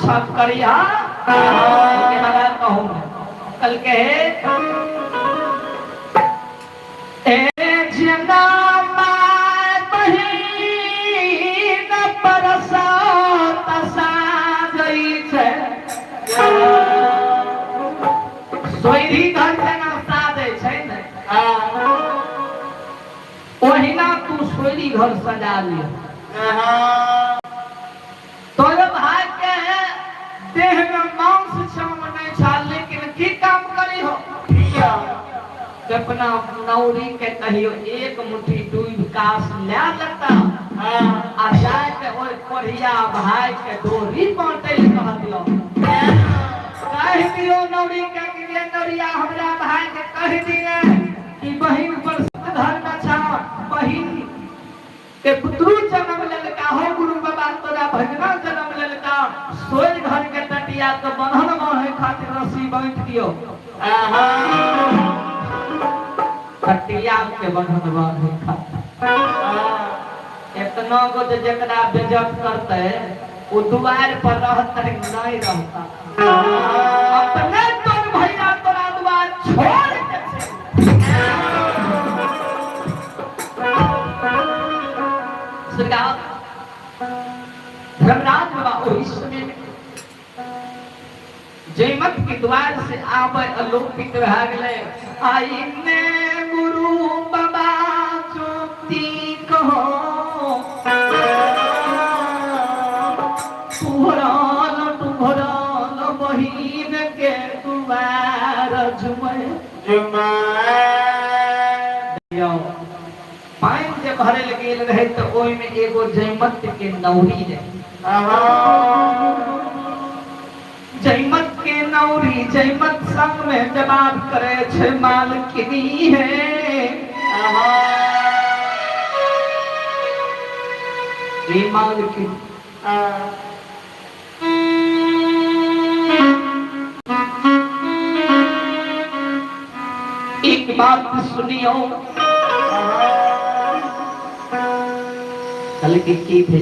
करिया के बगैर कहूँ कल कहे घर सजा लिया तो भाई के देह में मांस छाम नहीं छा लेकिन की काम करी हो अपना नौरी के कहियो एक मुट्ठी दूध कास ले लेता आ जाए के ओए कोढ़िया भाई के डोरी बांटे कह दियो कह दियो नौरी के लिए नौरिया हमरा भाई के कह दिए कि बहिन पर घर में छा बहिन के पुत्रु जन्म लेलका हो गुरु बाबा तोरा भजना जन्म लेलका सोई घर के टटिया तो बंधन बांधे खातिर रस्सी बांध दियो टटिया के बंधन बांधे खातिर इतना गो जकरा बेइज्जत करते वो द्वार पर रहत नहीं रहता अपने तोर भैया तोरा द्वार छोड़ के धर्मराज बाबा वही समय जयमत के द्वार से आवे अलौकिक रह गए आई ने गुरु बाबा चोटी कहो तुहरान बहिन के द्वार पाइन जे भरल गेल रहे तो ओई में एगो जयमत के नौरी रहे जयमत के नौरी जयमत संग में जवाब करे छे मालकिनी है ये मालकिनी एक बात सुनियो कल के की थे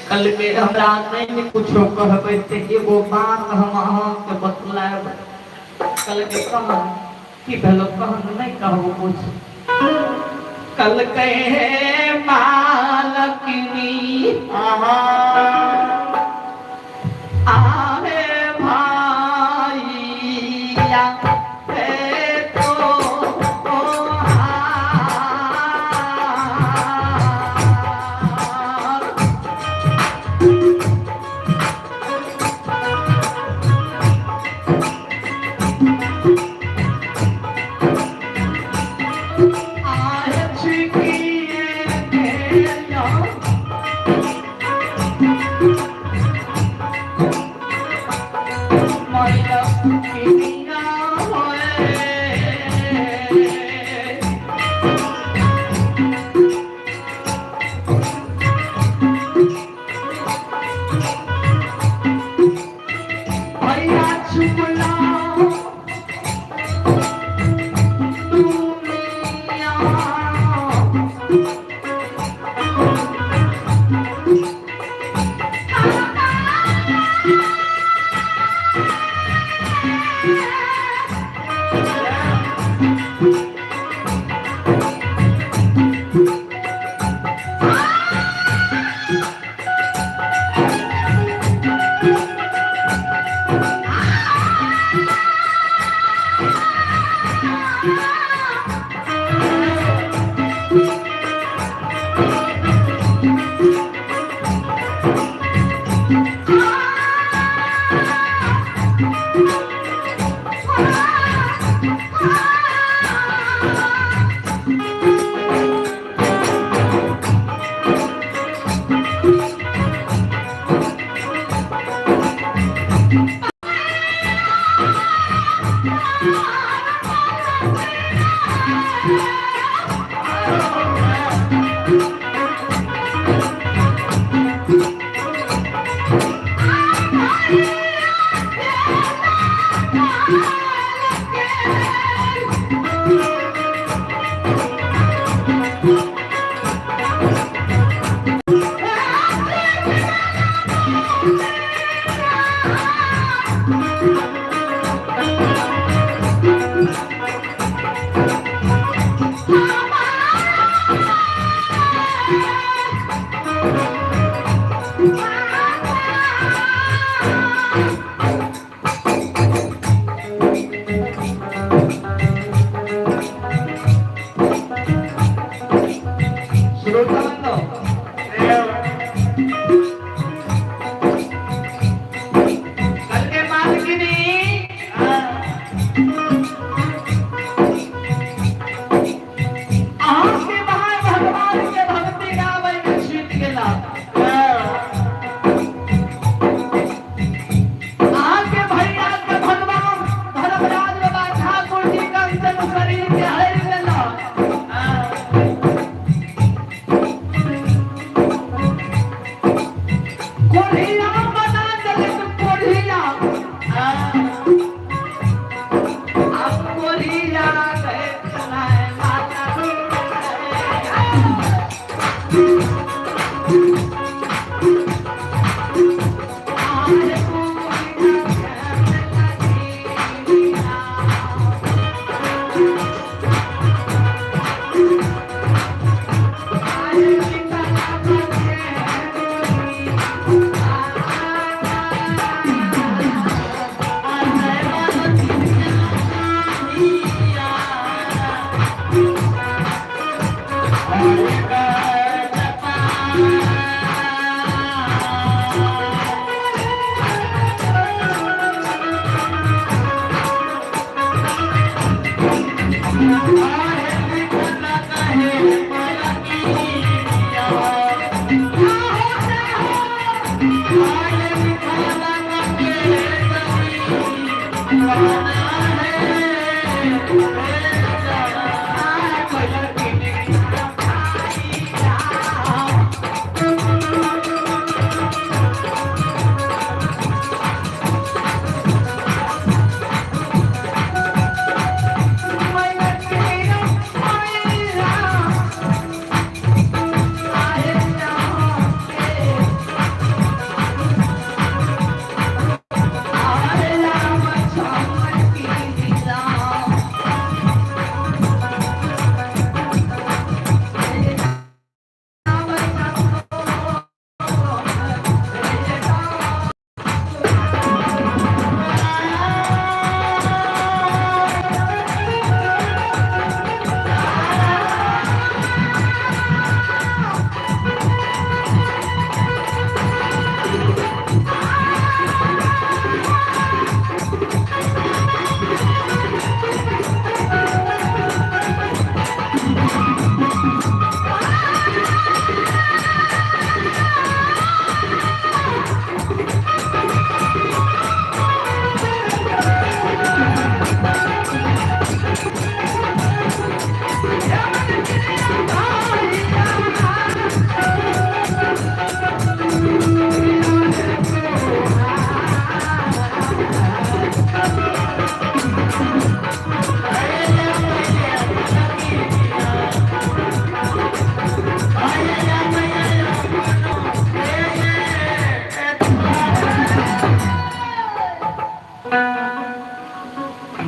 कल के हमरा नहीं कुछो कहबे ते एगो बात हम अहां के बतलाएब कल के कह की भेलो कह नहीं कहबो कुछ कल के मालकिनी आरे भाईया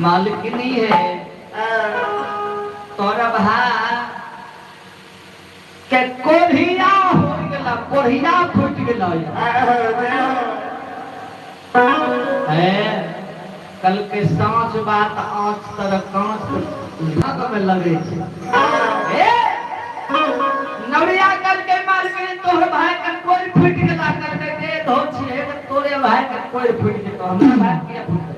मालिकनी है तोरा भाई के कोढ़िया हो गेला कोढ़िया फूट गेला है कल के सांझ बात आँच तरह कांच लग में लगे छे ए नवरिया कल के मार के तोहर भाई का कोई फूट गेला कर के दे धो छे तोरे भाई का कोई फूट गेला तो हमरा भाई के फूट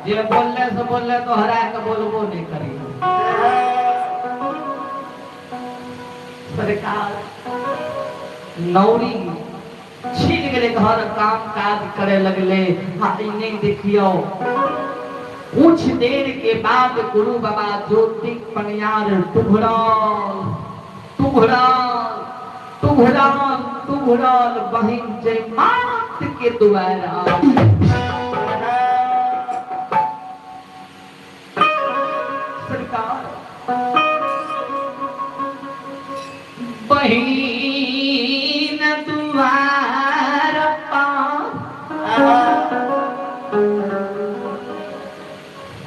जे बोलले से बोलले तो हरा के बोलबो नहीं करी सरकार नौरी छीन गेले घर काम काज करे लगले हाँ नहीं देखियो कुछ देर के बाद गुरु बाबा ज्योति पनियार टुघराल टुघराल टुघराल टुघराल बहिन जय मात के द्वारा बहिन तुम्हार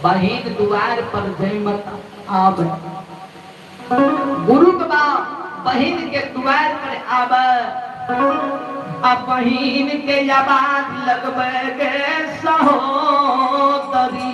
बहिन द्वार पर जयमत आब गुरु बाबा बहिन के द्वार पर आब अब बहिन के आवाज लगबे के सहोदरी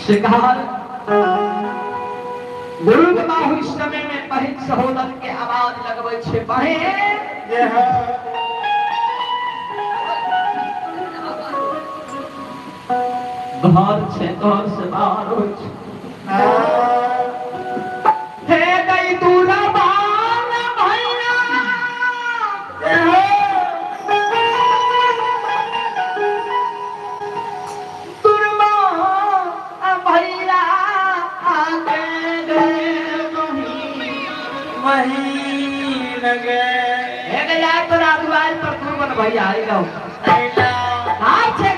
शिकार दुर्ग बाहु इस समय में पहिल सहोदर के आवाज लगबै छे बहे घर छे घर से बाहर होइ छे हे गई दूरा बान भैया तुरमा भैया आगे वही लगे हे गया तो राजवाज पर तुरमन भैया आएगा हाथ छे